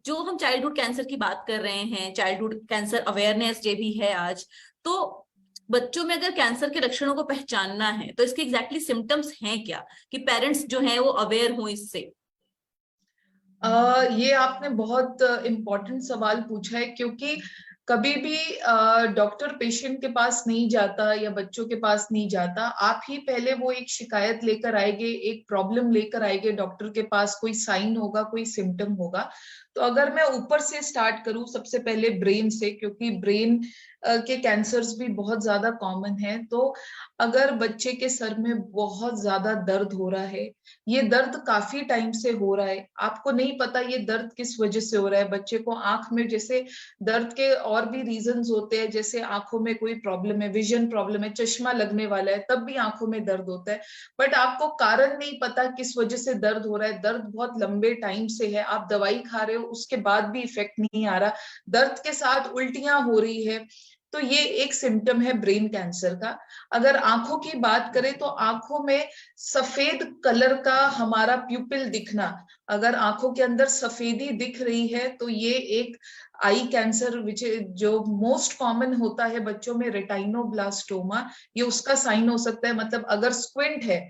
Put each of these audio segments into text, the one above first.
जो हम childhood cancer की बात कर रहे हैं, चाइल्डहुड कैंसर अवेयरनेस डे भी है आज। तो बच्चों में अगर कैंसर के लक्षणों को पहचानना है तो इसके एग्जैक्टली सिम्टम्स हैं क्या, कि पेरेंट्स जो हैं वो अवेयर हों इससे। ये आपने बहुत इम्पोर्टेंट सवाल पूछा है, क्योंकि कभी भी डॉक्टर पेशेंट के पास नहीं जाता या बच्चों के पास नहीं जाता। आप ही पहले वो एक शिकायत लेकर आएंगे, एक प्रॉब्लम लेकर आएंगे डॉक्टर के पास, कोई साइन होगा, कोई सिम्टम होगा। तो अगर मैं ऊपर से स्टार्ट करूं, सबसे पहले ब्रेन से, क्योंकि ब्रेन के कैंसर्स भी बहुत ज्यादा कॉमन है। तो अगर बच्चे के सर में बहुत ज्यादा दर्द हो रहा है, ये दर्द काफी टाइम से हो रहा है, आपको नहीं पता ये दर्द किस वजह से हो रहा है। बच्चे को आंख में, जैसे दर्द के और भी रीजंस होते हैं, जैसे आंखों में कोई प्रॉब्लम है, विजन प्रॉब्लम है, चश्मा लगने वाला है, तब भी आंखों में दर्द होता है। बट आपको कारण नहीं पता किस वजह से दर्द हो रहा है, दर्द बहुत लंबे टाइम से है, आप दवाई खा रहे हो, उसके बाद भी इफेक्ट नहीं आ रहा, दर्द के साथ उल्टियां हो रही है, तो ये एक सिम्टम है ब्रेन कैंसर का। अगर आंखों की बात करें तो आंखों में सफेद कलर का हमारा प्यूपिल दिखना, अगर आंखों के अंदर सफेदी दिख रही है तो ये एक आई कैंसर, विच जो मोस्ट कॉमन होता है बच्चों में, रेटाइनोब्लास्टोमा, ये उसका साइन हो सकता है। मतलब अगर स्क्विंट है,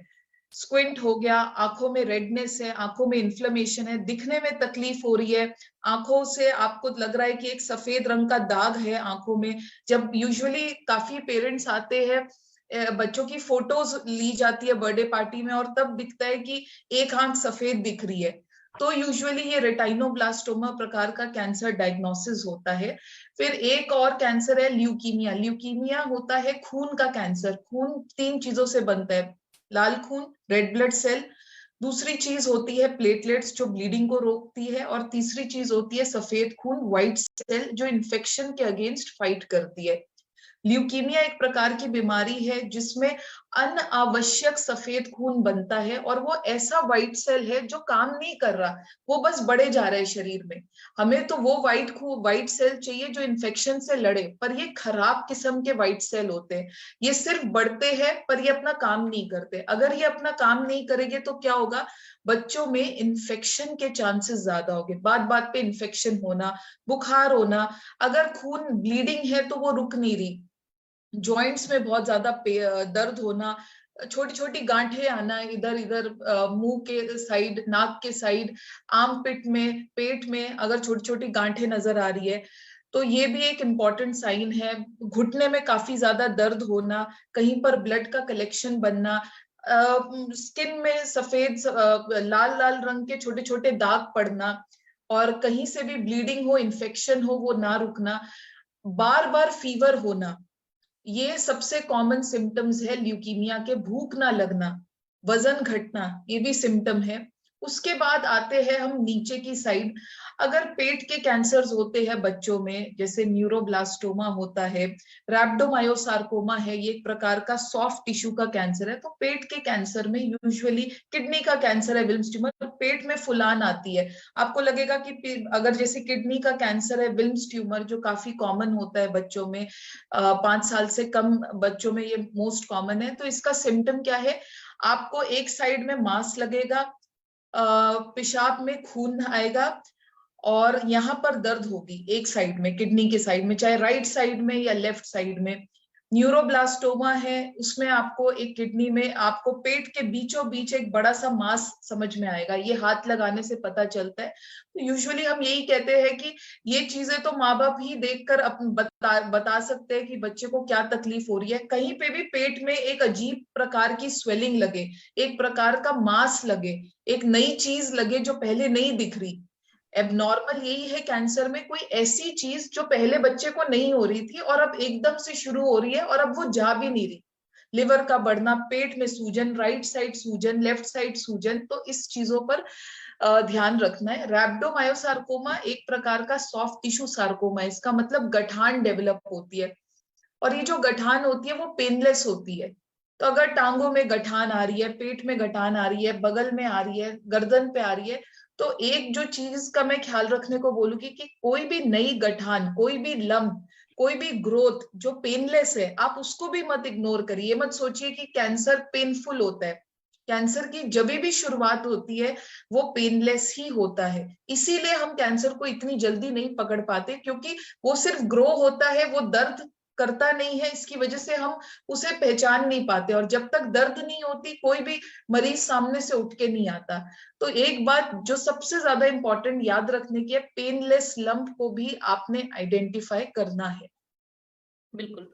स्क्विंट हो गया, आंखों में रेडनेस है, आंखों में इन्फ्लेमेशन है, दिखने में तकलीफ हो रही है, आंखों से आपको लग रहा है कि एक सफेद रंग का दाग है आंखों में। जब यूजुअली काफी पेरेंट्स आते हैं, बच्चों की फोटोज ली जाती है बर्थडे पार्टी में, और तब दिखता है कि एक आंख सफेद दिख रही है, तो यूजुअली ये रेटाइनोब्लास्टोमा प्रकार का कैंसर डायग्नोसिस होता है। फिर एक और कैंसर है ल्यूकीमिया। ल्यूकीमिया होता है खून का कैंसर। खून तीन चीजों से बनता है, लाल खून, रेड ब्लड सेल, दूसरी चीज होती है प्लेटलेट्स जो ब्लीडिंग को रोकती है, और तीसरी चीज होती है सफेद खून, व्हाइट सेल, जो इन्फेक्शन के अगेंस्ट फाइट करती है। ल्यूकीमिया एक प्रकार की बीमारी है जिसमें अनावश्यक सफेद खून बनता है, और वो ऐसा व्हाइट सेल है जो काम नहीं कर रहा, वो बस बढ़े जा रहा है शरीर में। हमें तो वो व्हाइट सेल चाहिए जो इन्फेक्शन से लड़े, पर ये खराब किस्म के व्हाइट सेल होते हैं। ये सिर्फ बढ़ते हैं पर ये अपना काम नहीं करते। अगर ये अपना काम नहीं करेंगे तो क्या होगा, बच्चों में इन्फेक्शन के चांसेस ज्यादा होंगे, बात बात पे इन्फेक्शन होना, बुखार होना। अगर खून ब्लीडिंग है तो वो रुक नहीं रही, जॉइंट्स में बहुत ज्यादा दर्द होना, छोटी छोटी गांठें आना इधर इधर, मुंह के साइड, नाक के साइड, आर्म पिट में, पेट में अगर छोटी छोटी गांठें नजर आ रही है तो ये भी एक इम्पॉर्टेंट साइन है। घुटने में काफी ज्यादा दर्द होना, कहीं पर ब्लड का कलेक्शन बनना, स्किन में सफेद लाल लाल रंग के छोटे छोटे दाग पड़ना, और कहीं से भी ब्लीडिंग हो, इन्फेक्शन हो, वो ना रुकना, बार बार फीवर होना, ये सबसे कॉमन सिम्टम्स है ल्यूकीमिया के। भूख ना लगना, वजन घटना, ये भी सिम्टम है। उसके बाद आते हैं हम नीचे की साइड। अगर पेट के कैंसर्स होते हैं बच्चों में, जैसे न्यूरोब्लास्टोमा होता है, रैप्डोमायोसार्कोमा है, ये एक प्रकार का सॉफ्ट टिश्यू का कैंसर है। तो पेट के कैंसर में यूजुअली, किडनी का कैंसर है विल्म्स ट्यूमर, तो पेट में फुलान आती है। आपको लगेगा कि अगर जैसे किडनी का कैंसर है विल्म्स ट्यूमर, जो काफी कॉमन होता है बच्चों में, 5 साल से कम बच्चों में ये मोस्ट कॉमन है। तो इसका सिम्टम क्या है, आपको एक साइड में मांस लगेगा, पेशाब में खून आएगा, और यहाँ पर दर्द होगी एक साइड में, किडनी के साइड में, चाहे राइट साइड में या लेफ्ट साइड में। न्यूरोब्लास्टोमा है, उसमें आपको एक किडनी में, आपको पेट के बीचों बीच एक बड़ा सा मास समझ में आएगा, ये हाथ लगाने से पता चलता है। तो यूजुअली हम यही कहते हैं कि ये चीजें तो माँ बाप ही देखकर बता सकते हैं कि बच्चे को क्या तकलीफ हो रही है। कहीं पे भी पेट में एक अजीब प्रकार की स्वेलिंग लगे, एक प्रकार का मास लगे, एक नई चीज लगे जो पहले नहीं दिख रही। एबनॉर्मल यही है कैंसर में, कोई ऐसी चीज जो पहले बच्चे को नहीं हो रही थी और अब एकदम से शुरू हो रही है, और अब वो जा भी नहीं रही। लिवर का बढ़ना, पेट में सूजन, राइट साइड सूजन, लेफ्ट साइड सूजन, तो इस चीजों पर ध्यान रखना है। रैप्डोमायोसार्कोमा एक प्रकार का सॉफ्ट टिश्यू सार्कोमा है, इसका मतलब गठान डेवलप होती है, और ये जो गठान होती है वो पेनलेस होती है। तो अगर टांगों में गठान आ रही है, पेट में गठान आ रही है, बगल में आ रही है, गर्दन पे आ रही है, तो एक जो चीज का मैं ख्याल रखने को बोलूंगी कि कोई भी नई गठान, कोई भी लम्ब, कोई भी ग्रोथ जो पेनलेस है, आप उसको भी मत इग्नोर करिए। मत सोचिए कि कैंसर पेनफुल होता है, कैंसर की जब भी शुरुआत होती है वो पेनलेस ही होता है। इसीलिए हम कैंसर को इतनी जल्दी नहीं पकड़ पाते, क्योंकि वो सिर्फ ग्रो होता है, वो दर्द करता नहीं है, इसकी वजह से हम उसे पहचान नहीं पाते। और जब तक दर्द नहीं होती कोई भी मरीज सामने से उठ के नहीं आता। तो एक बात जो सबसे ज्यादा इंपॉर्टेंट याद रखने की है, पेनलेस लंप को भी आपने आइडेंटिफाई करना है। बिल्कुल,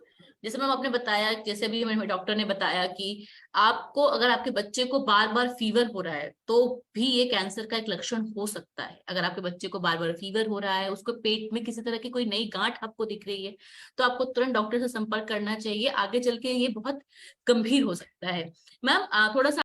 जैसे मैम आपने बताया, जैसे अभी हमें डॉक्टर ने बताया कि आपको अगर आपके बच्चे को बार बार फीवर हो रहा है तो भी ये कैंसर का एक लक्षण हो सकता है। अगर आपके बच्चे को बार बार फीवर हो रहा है, उसको पेट में किसी तरह की कोई नई गांठ आपको दिख रही है, तो आपको तुरंत डॉक्टर से संपर्क करना चाहिए, आगे चल के ये बहुत गंभीर हो सकता है। मैम थोड़ा सा